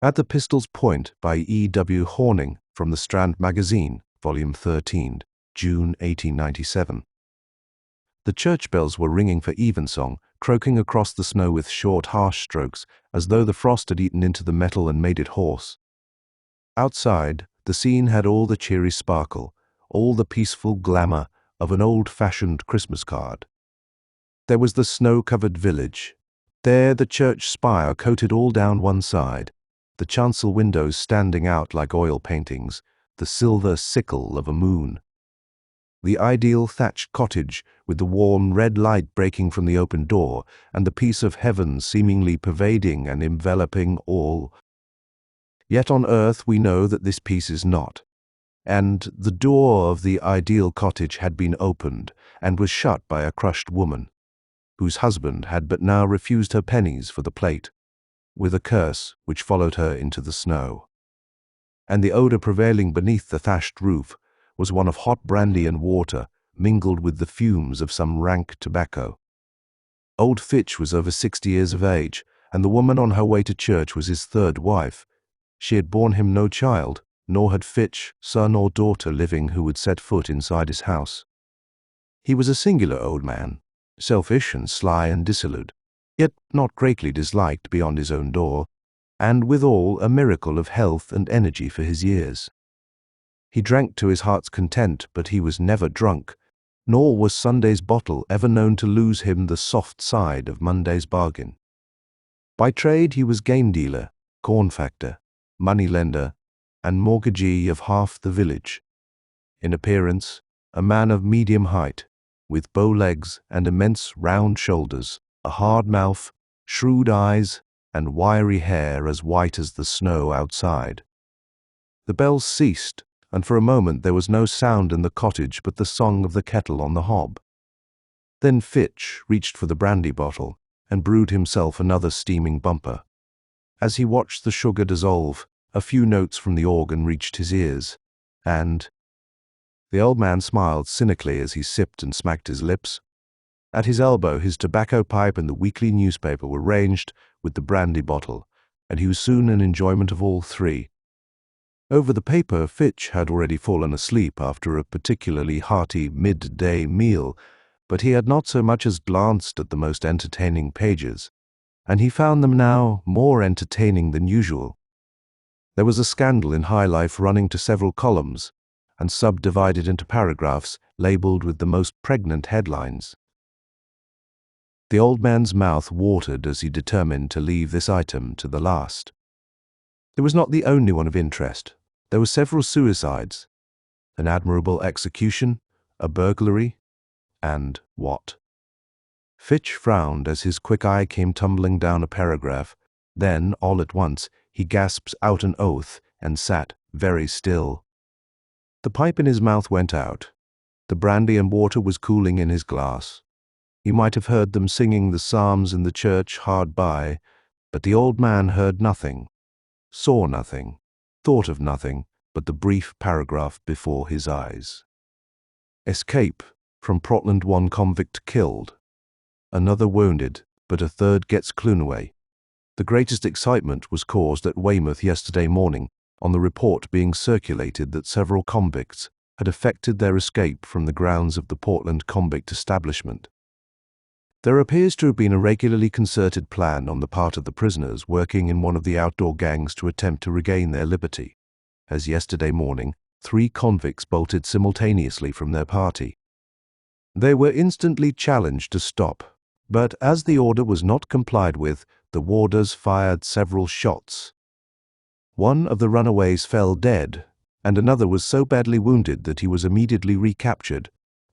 At the Pistol's Point by E. W. Hornung from the Strand Magazine, Volume 13, June 1897. The church bells were ringing for evensong, croaking across the snow with short, harsh strokes, as though the frost had eaten into the metal and made it hoarse. Outside, the scene had all the cheery sparkle, all the peaceful glamour of an old-fashioned Christmas card. There was the snow-covered village. There the church spire coated all down one side, the chancel windows standing out like oil paintings, the silver sickle of a moon. The ideal thatched cottage, with the warm red light breaking from the open door, and the peace of heaven seemingly pervading and enveloping all. Yet on earth we know that this peace is not. And the door of the ideal cottage had been opened, and was shut by a crushed woman, whose husband had but now refused her pennies for the plate, with a curse which followed her into the snow. And the odour prevailing beneath the thatched roof was one of hot brandy and water, mingled with the fumes of some rank tobacco. Old Fitch was over 60 years of age, and the woman on her way to church was his third wife. She had borne him no child, nor had Fitch son or daughter living who would set foot inside his house. He was a singular old man, selfish and sly and dissolute, yet not greatly disliked beyond his own door, and withal a miracle of health and energy for his years. He drank to his heart's content, but he was never drunk, nor was Sunday's bottle ever known to lose him the soft side of Monday's bargain. By trade he was game dealer, corn factor, money lender, and mortgagee of half the village. In appearance, a man of medium height, with bow legs and immense round shoulders, a hard mouth, shrewd eyes, and wiry hair as white as the snow outside. The bells ceased, and for a moment there was no sound in the cottage but the song of the kettle on the hob. Then Fitch reached for the brandy bottle and brewed himself another steaming bumper. As he watched the sugar dissolve, a few notes from the organ reached his ears, and the old man smiled cynically as he sipped and smacked his lips. At his elbow his tobacco pipe and the weekly newspaper were ranged with the brandy bottle, and he was soon in enjoyment of all three. Over the paper Fitch had already fallen asleep after a particularly hearty midday meal, but he had not so much as glanced at the most entertaining pages, and he found them now more entertaining than usual. There was a scandal in high life running to several columns, and subdivided into paragraphs labelled with the most pregnant headlines. The old man's mouth watered as he determined to leave this item to the last. It was not the only one of interest. There were several suicides, an admirable execution, a burglary, and what? Fitch frowned as his quick eye came tumbling down a paragraph. Then, all at once, he gasped out an oath and sat very still. The pipe in his mouth went out. The brandy and water was cooling in his glass. He might have heard them singing the psalms in the church hard by, but the old man heard nothing, saw nothing, thought of nothing but the brief paragraph before his eyes. Escape from Portland, one convict killed. Another wounded, but a third gets Clunaway. The greatest excitement was caused at Weymouth yesterday morning on the report being circulated that several convicts had effected their escape from the grounds of the Portland convict establishment. There appears to have been a regularly concerted plan on the part of the prisoners working in one of the outdoor gangs to attempt to regain their liberty, as yesterday morning 3 convicts bolted simultaneously from their party. They were instantly challenged to stop, but as the order was not complied with, the warders fired several shots. One of the runaways fell dead, and another was so badly wounded that he was immediately recaptured,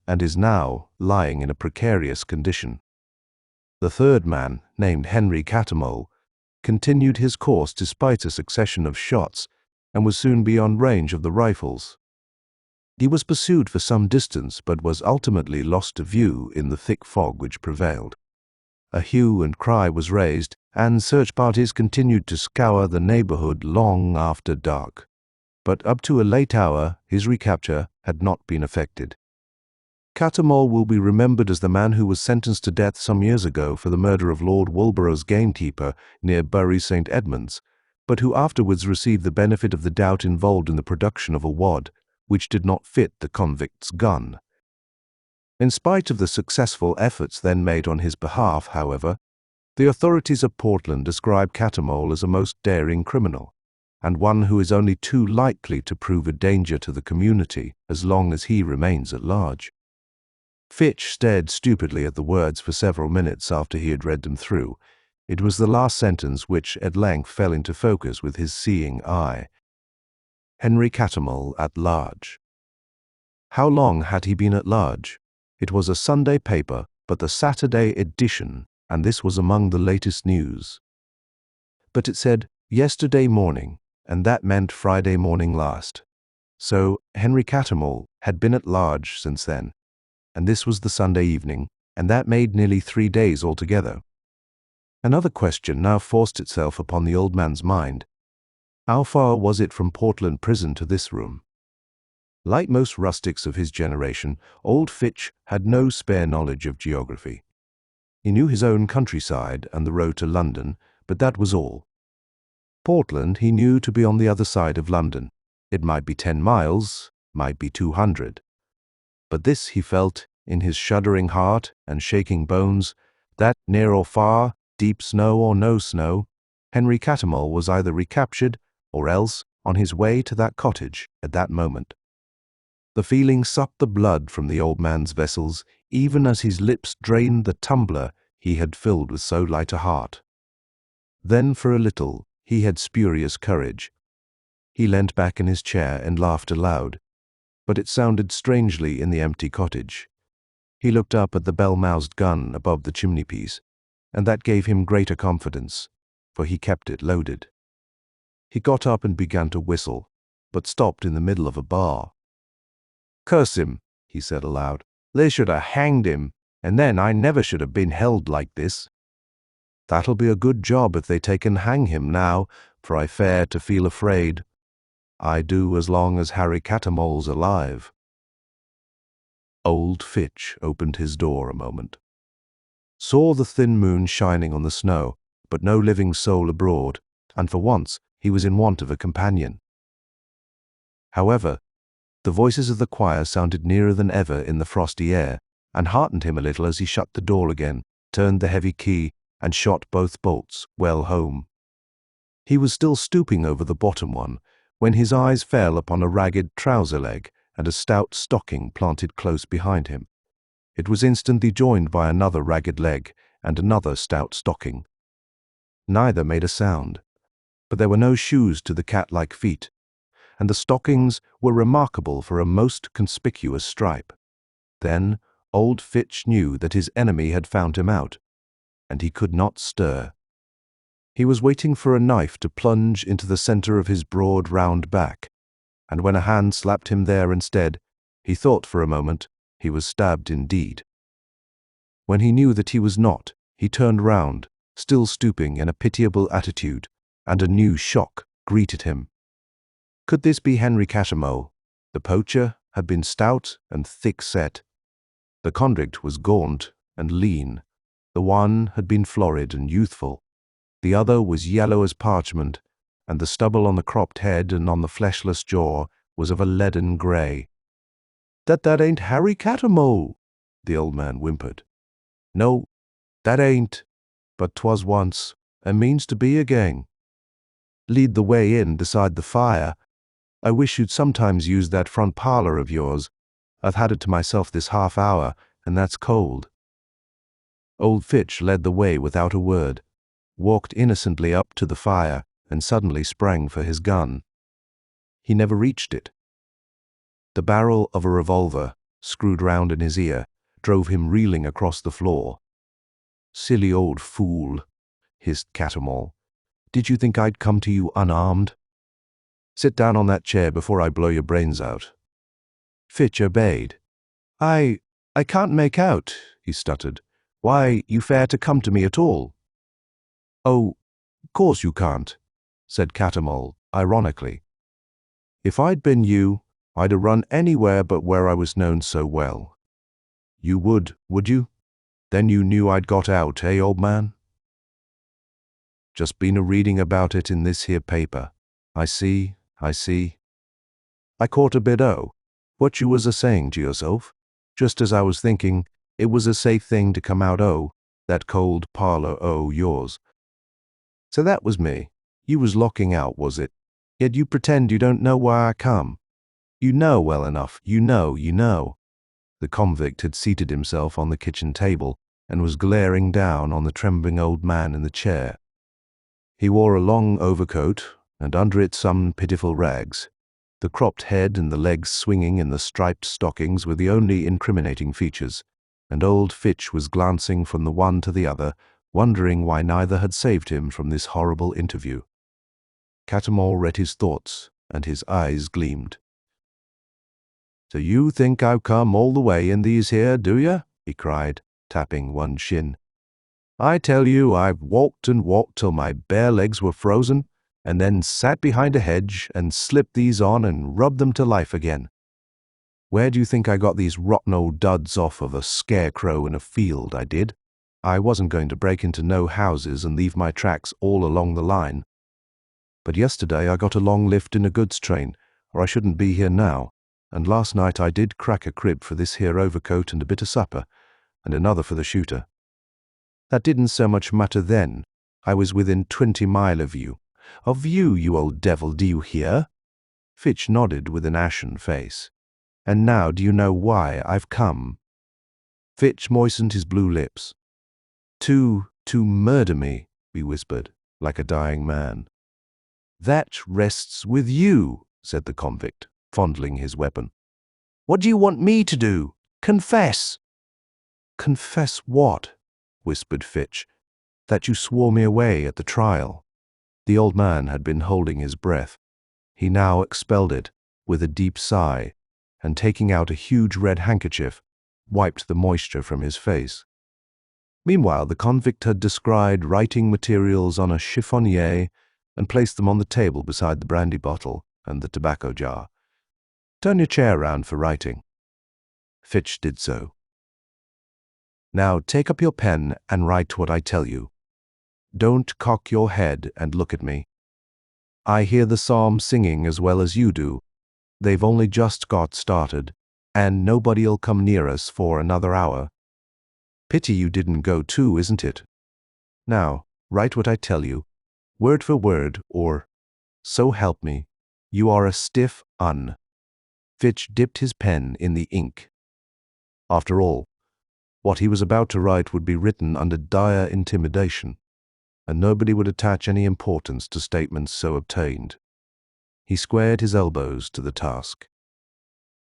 and is now lying in a precarious condition. The third man, named Henry Cattermole, continued his course despite a succession of shots, and was soon beyond range of the rifles. He was pursued for some distance, but was ultimately lost to view in the thick fog which prevailed. A hue and cry was raised, and search parties continued to scour the neighbourhood long after dark. But up to a late hour his recapture had not been effected. Catamal will be remembered as the man who was sentenced to death some years ago for the murder of Lord Woolborough's gamekeeper near Bury St. Edmunds, but who afterwards received the benefit of the doubt involved in the production of a wad which did not fit the convict's gun. In spite of the successful efforts then made on his behalf, however, the authorities of Portland describe Catamal as a most daring criminal, and one who is only too likely to prove a danger to the community as long as he remains at large. Fitch stared stupidly at the words for several minutes after he had read them through. It was the last sentence which at length fell into focus with his seeing eye. Henry Cattermole at large. How long had he been at large? It was a Sunday paper, but the Saturday edition, and this was among the latest news. But it said, yesterday morning, and that meant Friday morning last. So Henry Cattermole had been at large since then, and this was the Sunday evening, and that made nearly 3 days altogether. Another question now forced itself upon the old man's mind. How far was it from Portland prison to this room? Like most rustics of his generation, old Fitch had no spare knowledge of geography. He knew his own countryside and the road to London, but that was all. Portland he knew to be on the other side of London. It might be 10 miles, might be 200. But this he felt in his shuddering heart and shaking bones, that near or far, deep snow or no snow, Henry Cattermole was either recaptured or else on his way to that cottage at that moment. The feeling sucked the blood from the old man's vessels, even as his lips drained the tumbler he had filled with so light a heart. Then for a little he had spurious courage. He leant back in his chair and laughed aloud, but it sounded strangely in the empty cottage. He looked up at the bell-mouthed gun above the chimney-piece, and that gave him greater confidence, for he kept it loaded. He got up and began to whistle, but stopped in the middle of a bar. "Curse him," he said aloud. "They should have hanged him, and then I never should have been held like this. That'll be a good job if they take and hang him now, for I fare to feel afraid. I do as long as Harry Cattermole's alive." Old Fitch opened his door a moment, saw the thin moon shining on the snow, but no living soul abroad, and for once he was in want of a companion. However, the voices of the choir sounded nearer than ever in the frosty air, and heartened him a little as he shut the door again, turned the heavy key, and shot both bolts well home. He was still stooping over the bottom one, when his eyes fell upon a ragged trouser leg and a stout stocking planted close behind him. It was instantly joined by another ragged leg and another stout stocking. Neither made a sound, but there were no shoes to the cat-like feet, and the stockings were remarkable for a most conspicuous stripe. Then old Fitch knew that his enemy had found him out, and he could not stir. He was waiting for a knife to plunge into the center of his broad, round back, and when a hand slapped him there instead, he thought for a moment he was stabbed indeed. When he knew that he was not, he turned round, still stooping in a pitiable attitude, and a new shock greeted him. Could this be Henry Cattermole? The poacher had been stout and thick-set. The convict was gaunt and lean. The one had been florid and youthful. The other was yellow as parchment, and the stubble on the cropped head and on the fleshless jaw was of a leaden grey. That ain't Harry Cattermole," the old man whimpered. "No, that ain't, but 'twas once, and means to be again. Lead the way in beside the fire. I wish you'd sometimes use that front parlour of yours. I've had it to myself this half hour, and that's cold." Old Fitch led the way without a word, walked innocently up to the fire, and suddenly sprang for his gun. He never reached it. The barrel of a revolver, screwed round in his ear, drove him reeling across the floor. "Silly old fool," hissed Catamal. "Did you think I'd come to you unarmed? Sit down on that chair before I blow your brains out." Fitch obeyed. I can't make out," he stuttered, "why you fare to come to me at all." "Oh, course you can't," said Catamal, ironically. "If I'd been you, I'd 'a' run anywhere but where I was known so well. You would you? Then you knew I'd got out, eh, old man?" Just been a-reading about it in this here paper. I see. I caught a bit what you was a-saying to yourself, just as I was thinking it was a safe thing to come out that cold parlour yours. So that was me. You was locking out, was it? Yet you pretend you don't know why I come. You know well enough. You know. The convict had seated himself on the kitchen table and was glaring down on the trembling old man in the chair. He wore a long overcoat, and under it some pitiful rags. The cropped head and the legs swinging in the striped stockings were the only incriminating features, and old Fitch was glancing from the one to the other, wondering why neither had saved him from this horrible interview. Catamal read his thoughts, and his eyes gleamed. "So you think I've come all the way in these here, do you?" he cried, tapping one shin. "I tell you, I've walked and walked till my bare legs were frozen, and then sat behind a hedge and slipped these on and rubbed them to life again. Where do you think I got these rotten old duds off of a scarecrow in a field, I did? I wasn't going to break into no houses and leave my tracks all along the line. But yesterday I got a long lift in a goods train, or I shouldn't be here now, and last night I did crack a crib for this here overcoat and a bit of supper, and another for the shooter. That didn't so much matter then. I was within 20 mile of you. Of you, you old devil, do you hear?" Fitch nodded with an ashen face. "And now do you know why I've come?" Fitch moistened his blue lips. To murder me," he whispered, like a dying man. "That rests with you," said the convict, fondling his weapon. "What do you want me to do? Confess." "Confess what?" whispered Fitch. "That you swore me away at the trial." The old man had been holding his breath. He now expelled it with a deep sigh, and taking out a huge red handkerchief, wiped the moisture from his face. Meanwhile, the convict had described writing materials on a chiffonier and placed them on the table beside the brandy bottle and the tobacco jar. "Turn your chair round for writing." Fitch did so. "Now take up your pen and write what I tell you. Don't cock your head and look at me. I hear the psalm singing as well as you do. They've only just got started, and nobody'll come near us for another hour. Pity you didn't go too, isn't it? Now, write what I tell you, word for word, or, so help me, you are a stiff un." Fitch dipped his pen in the ink. After all, what he was about to write would be written under dire intimidation, and nobody would attach any importance to statements so obtained. He squared his elbows to the task.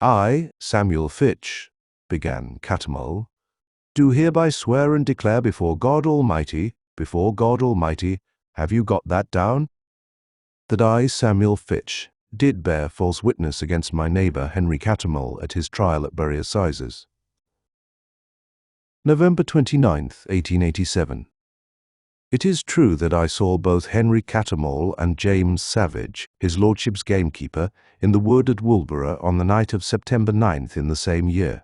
"I, Samuel Fitch," began Catamal, "do hereby swear and declare before God Almighty, have you got that down? That I, Samuel Fitch, did bear false witness against my neighbour Henry Cattermole at his trial at Bury Assizes. November 29th, 1887. It is true that I saw both Henry Cattermole and James Savage, his lordship's gamekeeper, in the wood at Woolborough on the night of September 9th in the same year.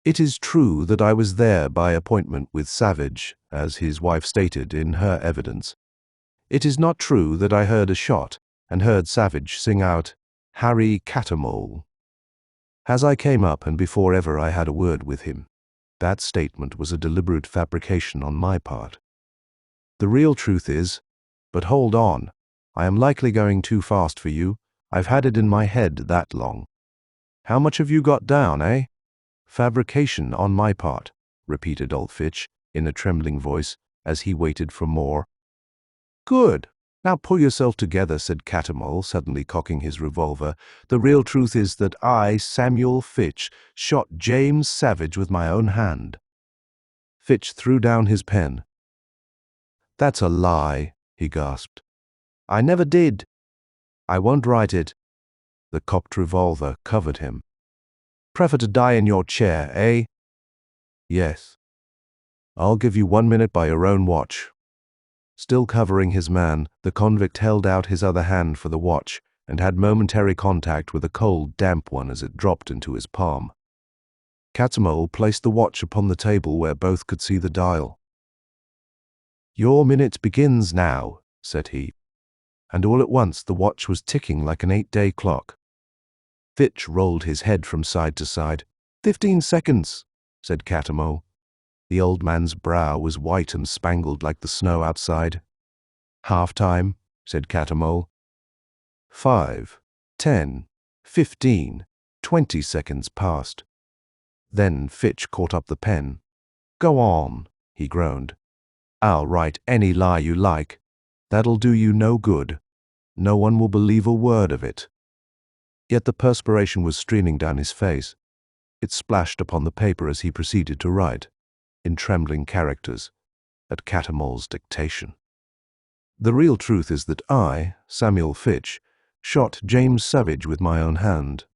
It is true that I was there by appointment with Savage, as his wife stated in her evidence. It is not true that I heard a shot and heard Savage sing out, "Harry Cattermole," as I came up and before ever I had a word with him. That statement was a deliberate fabrication on my part. The real truth is, but hold on, I am likely going too fast for you. I've had it in my head that long. How much have you got down, eh? Fabrication on my part, repeated old Fitch in a trembling voice as he waited for more. Good. Now pull yourself together, said Catamal, suddenly cocking his revolver. The real truth is that I, Samuel Fitch, shot James Savage with my own hand. Fitch threw down his pen. That's a lie, he gasped. I never did. I won't write it. The cocked revolver covered him. Prefer to die in your chair, eh? Yes. I'll give you 1 minute by your own watch. Still covering his man, the convict held out his other hand for the watch and had momentary contact with a cold, damp one as it dropped into his palm. Catamal placed the watch upon the table where both could see the dial. "Your minute begins now," said he, and all at once the watch was ticking like an 8-day clock. Fitch rolled his head from side to side. 15 seconds, said Catamal. The old man's brow was white and spangled like the snow outside. "Half-time," said Catamal. 5, 10, 15, 20 seconds passed. Then Fitch caught up the pen. "Go on," he groaned. "I'll write any lie you like. That'll do you no good. No one will believe a word of it." Yet the perspiration was streaming down his face. It splashed upon the paper as he proceeded to write, in trembling characters, at Cattermole's dictation. "The real truth is that I, Samuel Fitch, shot James Savage with my own hand.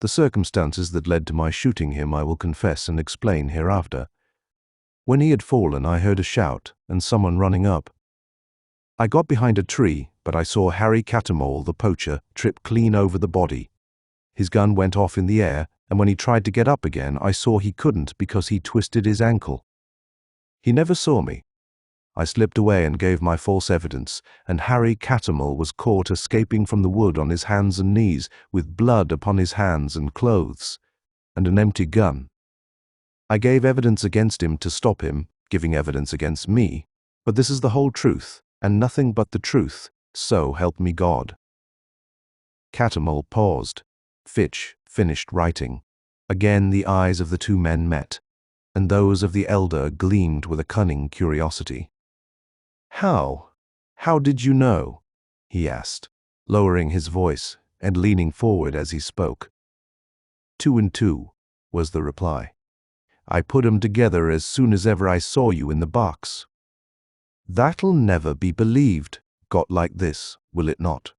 The circumstances that led to my shooting him I will confess and explain hereafter. When he had fallen, I heard a shout and someone running up. I got behind a tree, but I saw Henry Cattermole, the poacher, trip clean over the body. His gun went off in the air, and when he tried to get up again, I saw he couldn't because he twisted his ankle. He never saw me. I slipped away and gave my false evidence, and Henry Cattermole was caught escaping from the wood on his hands and knees, with blood upon his hands and clothes, and an empty gun. I gave evidence against him to stop him giving evidence against me, but this is the whole truth, and nothing but the truth, so help me God." Catamal paused. Fitch finished writing. Again the eyes of the two men met, and those of the elder gleamed with a cunning curiosity. How did you know?" he asked, lowering his voice and leaning forward as he spoke. 2 and 2, was the reply. "I put 'em together as soon as ever I saw you in the box." "That'll never be believed, got like this, will it not?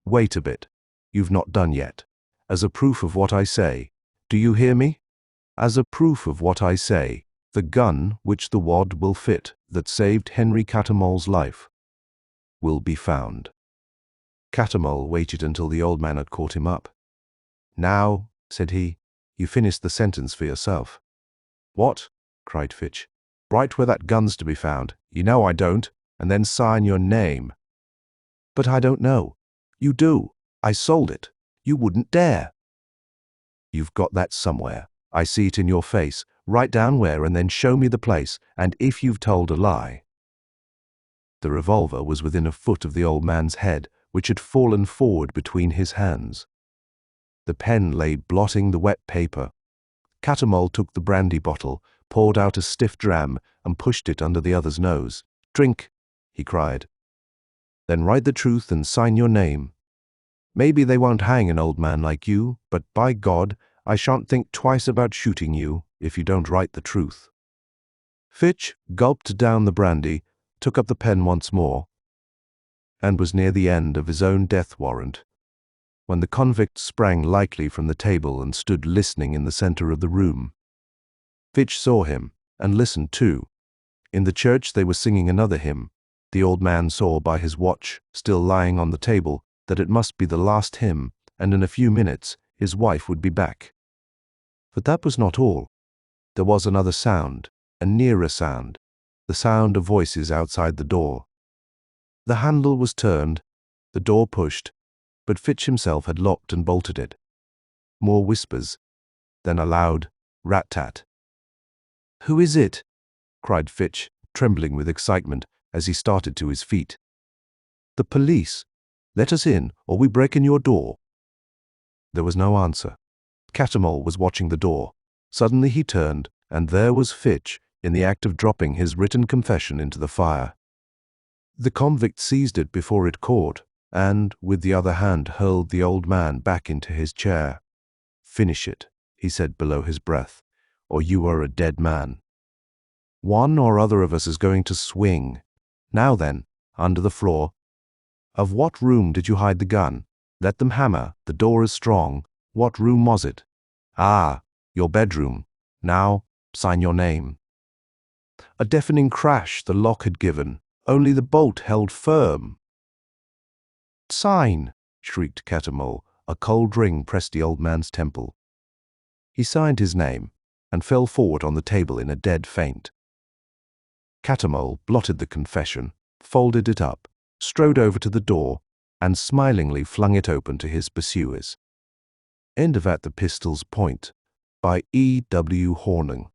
Wait a bit. You've not done yet. As a proof of what I say, do you hear me? As a proof of what I say, the gun which the wad will fit that saved Henry Cattermole's life will be found." Catamal waited until the old man had caught him up. "Now," said he, "you finish the sentence for yourself." "What?" cried Fitch. "Write where that gun's to be found. You know I don't. And then sign your name." "But I don't know." "You do. I sold it. You wouldn't dare." "You've got that somewhere. I see it in your face. Write down where and then show me the place, and if you've told a lie." The revolver was within a foot of the old man's head, which had fallen forward between his hands. The pen lay blotting the wet paper. Catamal took the brandy bottle, poured out a stiff dram, and pushed it under the other's nose. "Drink," he cried. "Then write the truth and sign your name. Maybe they won't hang an old man like you, but by God, I shan't think twice about shooting you if you don't write the truth." Fitch gulped down the brandy, took up the pen once more, and was near the end of his own death warrant, when the convict sprang lightly from the table and stood listening in the center of the room. Fitch saw him, and listened too. In the church they were singing another hymn. The old man saw by his watch, still lying on the table, that it must be the last hymn, and in a few minutes his wife would be back. But that was not all. There was another sound, a nearer sound, the sound of voices outside the door. The handle was turned, the door pushed, but Fitch himself had locked and bolted it. More whispers, then a loud rat-tat. "Who is it?" cried Fitch, trembling with excitement as he started to his feet. "The police. Let us in, or we break in your door." There was no answer. Catamal was watching the door. Suddenly he turned, and there was Fitch, in the act of dropping his written confession into the fire. The convict seized it before it caught, and, with the other hand, hurled the old man back into his chair. "Finish it," he said below his breath, "or you are a dead man. One or other of us is going to swing. Now then, under the floor. Of what room did you hide the gun? Let them hammer. The door is strong. What room was it? Ah, your bedroom. Now, sign your name." A deafening crash the lock had given. Only the bolt held firm. "Sign!" shrieked Catamal. A cold ring pressed the old man's temple. He signed his name, and fell forward on the table in a dead faint. Catamal blotted the confession, folded it up, strode over to the door, and smilingly flung it open to his pursuers. End of At the Pistol's Point by E. W. Hornung.